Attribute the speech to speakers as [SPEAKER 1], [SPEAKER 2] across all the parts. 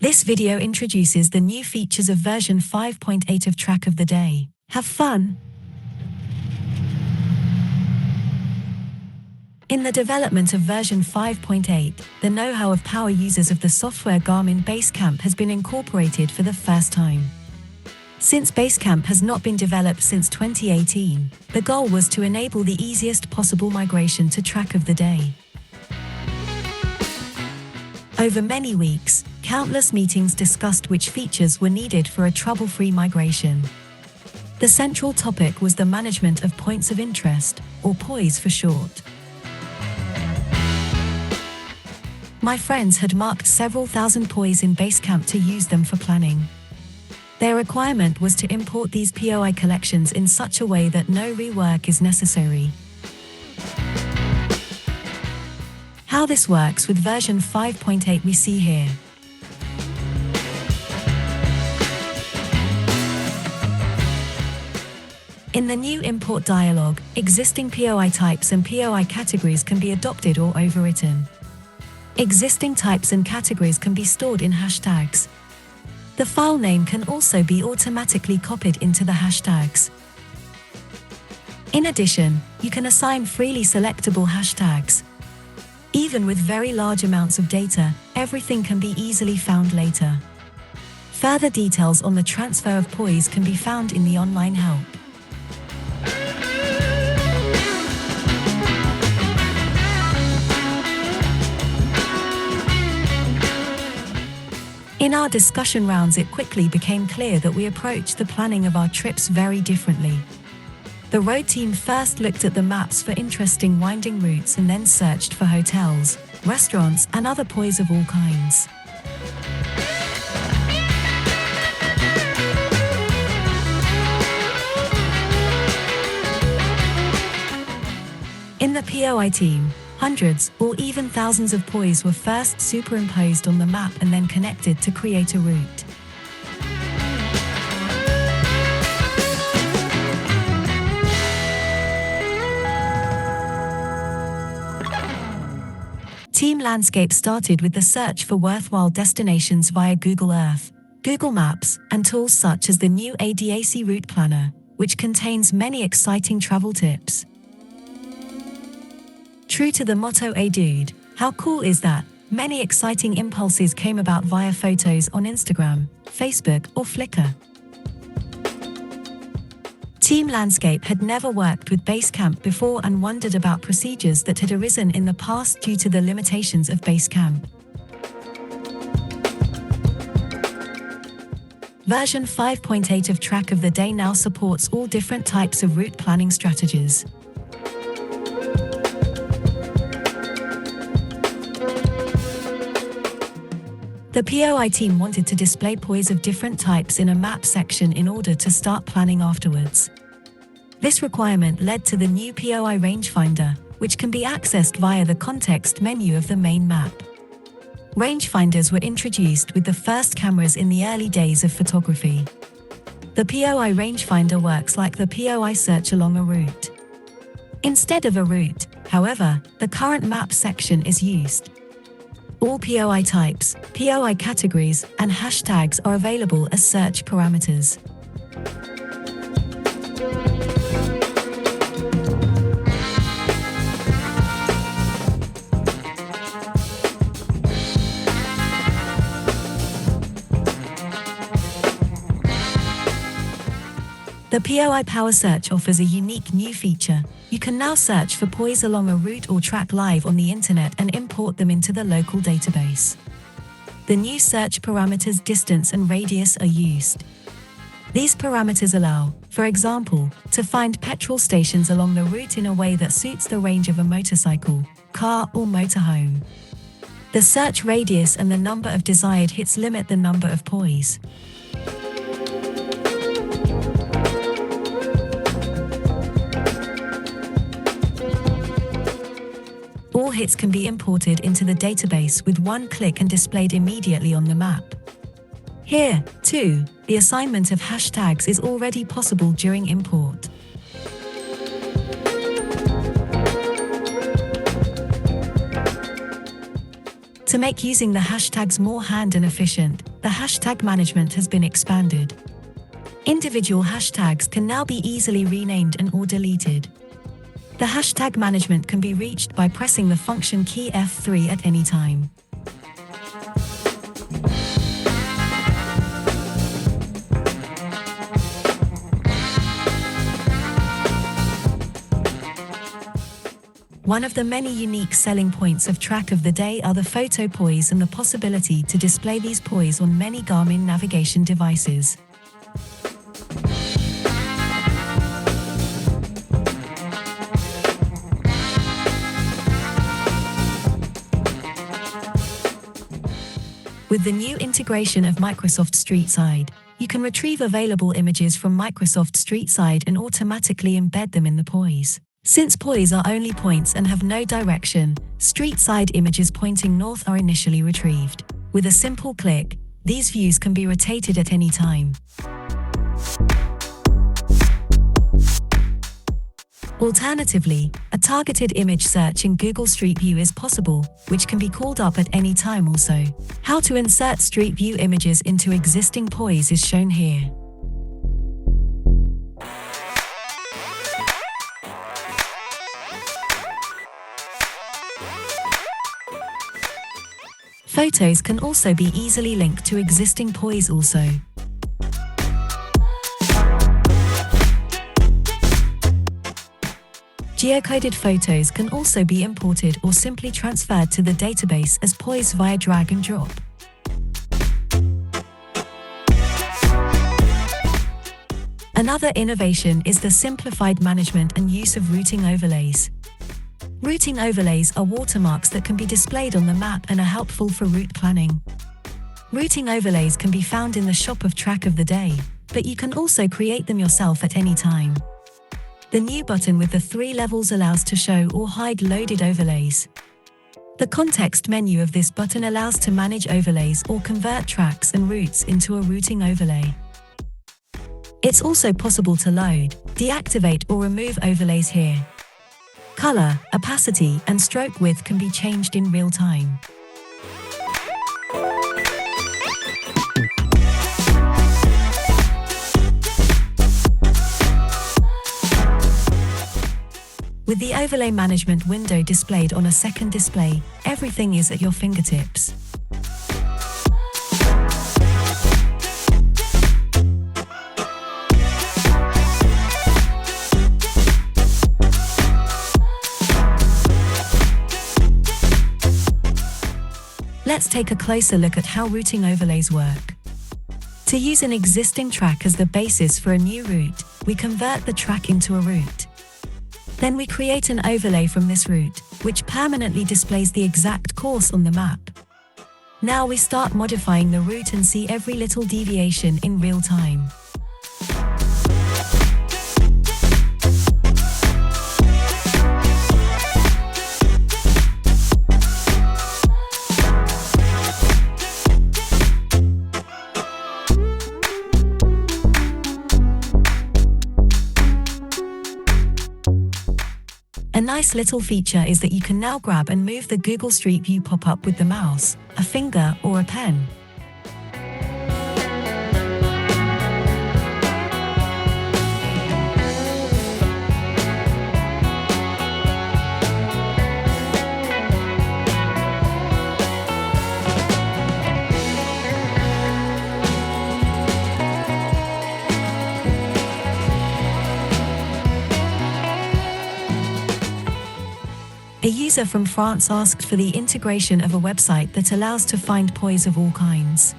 [SPEAKER 1] This video introduces the new features of version 5.8 of Track of the Day. Have fun! In the development of version 5.8, the know-how of power users of the software Garmin BaseCamp has been incorporated for the first time. Since BaseCamp has not been developed since 2018, the goal was to enable the easiest possible migration to Track of the Day. Over many weeks, countless meetings discussed which features were needed for a trouble-free migration. The central topic was the management of points of interest, or POIs for short. My friends had marked several thousand POIs in BaseCamp to use them for planning. Their requirement was to import these POI collections in such a way that no rework is necessary. How this works with version 5.8 we see here. In the new import dialog, existing POI types and POI categories can be adopted or overwritten. Existing types and categories can be stored in hashtags. The file name can also be automatically copied into the hashtags. In addition, you can assign freely selectable hashtags. Even with very large amounts of data, everything can be easily found later. Further details on the transfer of POIs can be found in the online help. In our discussion rounds, it quickly became clear that we approached the planning of our trips very differently. The road team first looked at the maps for interesting winding routes and then searched for hotels, restaurants, and other POIs of all kinds. In the POI team, hundreds or even thousands of POIs were first superimposed on the map and then connected to create a route. Team Landscape started with the search for worthwhile destinations via Google Earth, Google Maps, and tools such as the new ADAC Route Planner, which contains many exciting travel tips. True to the motto "Hey dude, how cool is that?", many exciting impulses came about via photos on Instagram, Facebook, or Flickr. Team Landscape had never worked with BaseCamp before and wondered about procedures that had arisen in the past due to the limitations of BaseCamp. Version 5.8 of Track of the Day now supports all different types of route planning strategies. The POI team wanted to display POIs of different types in a map section in order to start planning afterwards. This requirement led to the new POI rangefinder, which can be accessed via the context menu of the main map. Rangefinders were introduced with the first cameras in the early days of photography. The POI rangefinder works like the POI search along a route. Instead of a route, however, the current map section is used. All POI types, POI categories, and hashtags are available as search parameters. The POI Power Search offers a unique new feature. You can now search for POIs along a route or track live on the internet and import them into the local database. The new search parameters distance and radius are used. These parameters allow, for example, to find petrol stations along the route in a way that suits the range of a motorcycle, car, or motorhome. The search radius and the number of desired hits limit the number of POIs. All hits can be imported into the database with one click and displayed immediately on the map. Here, too, the assignment of hashtags is already possible during import. To make using the hashtags more hand and efficient, the hashtag management has been expanded. Individual hashtags can now be easily renamed and/or deleted. The hashtag management can be reached by pressing the function key F3 at any time. One of the many unique selling points of Track of the Day are the photo POIs and the possibility to display these POIs on many Garmin navigation devices. With the new integration of Microsoft StreetSide, you can retrieve available images from Microsoft StreetSide and automatically embed them in the POIs. Since POIs are only points and have no direction, StreetSide images pointing north are initially retrieved. With a simple click, these views can be rotated at any time. Alternatively, a targeted image search in Google Street View is possible, which can be called up at any time also. How to insert Street View images into existing POIs is shown here. Photos can also be easily linked to existing POIs also. Geocoded photos can also be imported or simply transferred to the database as POIs via drag and drop. Another innovation is the simplified management and use of routing overlays. Routing overlays are watermarks that can be displayed on the map and are helpful for route planning. Routing overlays can be found in the shop of Track of the Day, but you can also create them yourself at any time. The new button with the 3 levels allows to show or hide loaded overlays. The context menu of this button allows to manage overlays or convert tracks and routes into a routing overlay. It's also possible to load, deactivate or remove overlays here. Color, opacity, and stroke width can be changed in real time. With the overlay management window displayed on a second display, everything is at your fingertips. Let's take a closer look at how routing overlays work. To use an existing track as the basis for a new route, we convert the track into a route. Then we create an overlay from this route, which permanently displays the exact course on the map. Now we start modifying the route and see every little deviation in real time. A nice little feature is that you can now grab and move the Google Street View pop-up with the mouse, a finger, or a pen. A user from France asked for the integration of a website that allows to find POIs of all kinds.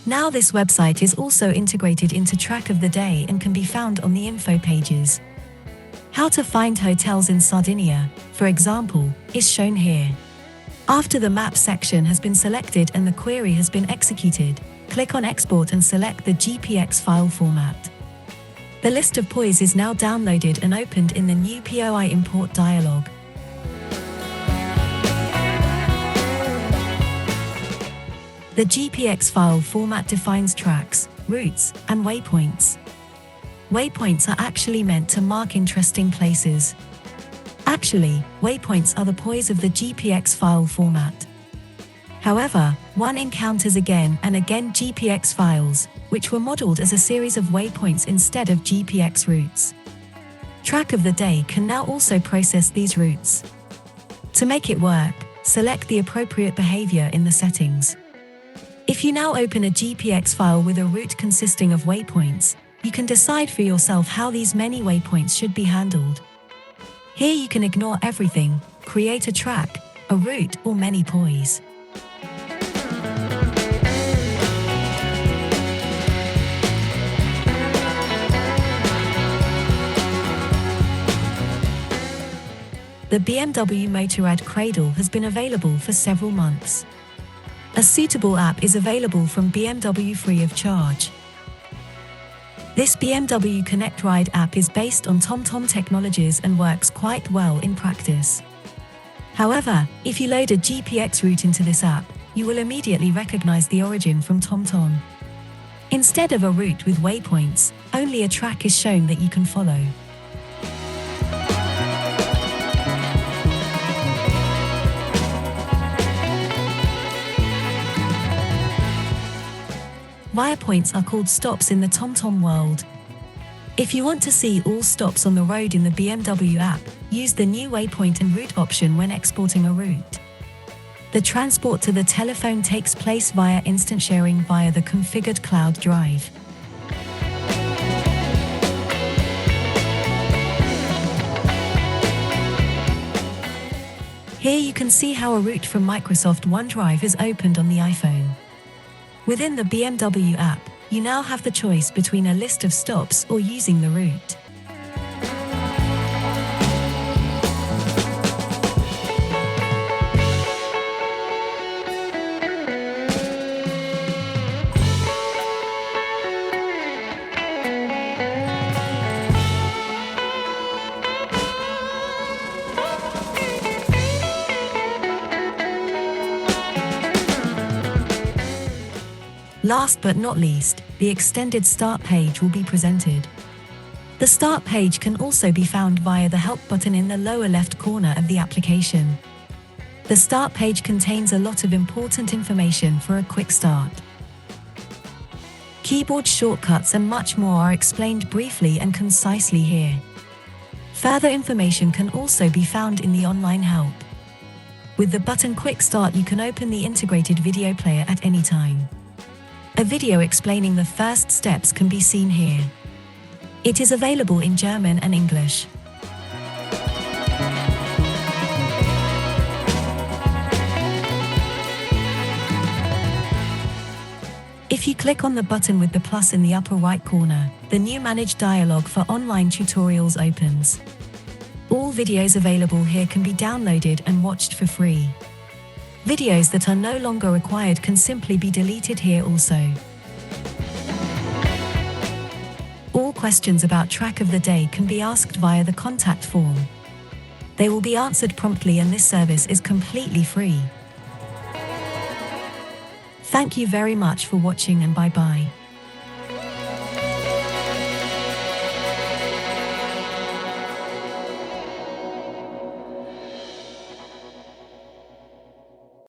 [SPEAKER 1] Now this website is also integrated into Track of the Day and can be found on the info pages. How to find hotels in Sardinia, for example, is shown here. After the map section has been selected and the query has been executed, click on Export and select the GPX file format. The list of POIs is now downloaded and opened in the new POI import dialog. The GPX file format defines tracks, routes, and waypoints. Waypoints are actually meant to mark interesting places. Actually, waypoints are the POIs of the GPX file format. However, one encounters again and again GPX files, which were modeled as a series of waypoints instead of GPX routes. Track of the Day can now also process these routes. To make it work, select the appropriate behavior in the settings. If you now open a GPX file with a route consisting of waypoints, you can decide for yourself how these many waypoints should be handled. Here you can ignore everything, create a track, a route, or many POIs. The BMW Motorrad Cradle has been available for several months. A suitable app is available from BMW free of charge. This BMW Connect Ride app is based on TomTom technologies and works quite well in practice. However, if you load a GPX route into this app, you will immediately recognize the origin from TomTom. Instead of a route with waypoints, only a track is shown that you can follow. Viewpoints are called stops in the TomTom world. If you want to see all stops on the road in the BMW app, use the new waypoint and route option when exporting a route. The transport to the telephone takes place via instant sharing via the configured cloud drive. Here you can see how a route from Microsoft OneDrive is opened on the iPhone. Within the BMW app, you now have the choice between a list of stops or using the route. Last but not least, the extended Start page will be presented. The Start page can also be found via the Help button in the lower left corner of the application. The Start page contains a lot of important information for a quick start. Keyboard shortcuts and much more are explained briefly and concisely here. Further information can also be found in the online help. With the button Quick Start, you can open the integrated video player at any time. A video explaining the first steps can be seen here. It is available in German and English. If you click on the button with the plus in the upper right corner, the new Manage dialog for online tutorials opens. All videos available here can be downloaded and watched for free. Videos that are no longer required can simply be deleted here also. All questions about Track of the Day can be asked via the contact form. They will be answered promptly, and this service is completely free. Thank you very much for watching, and bye-bye.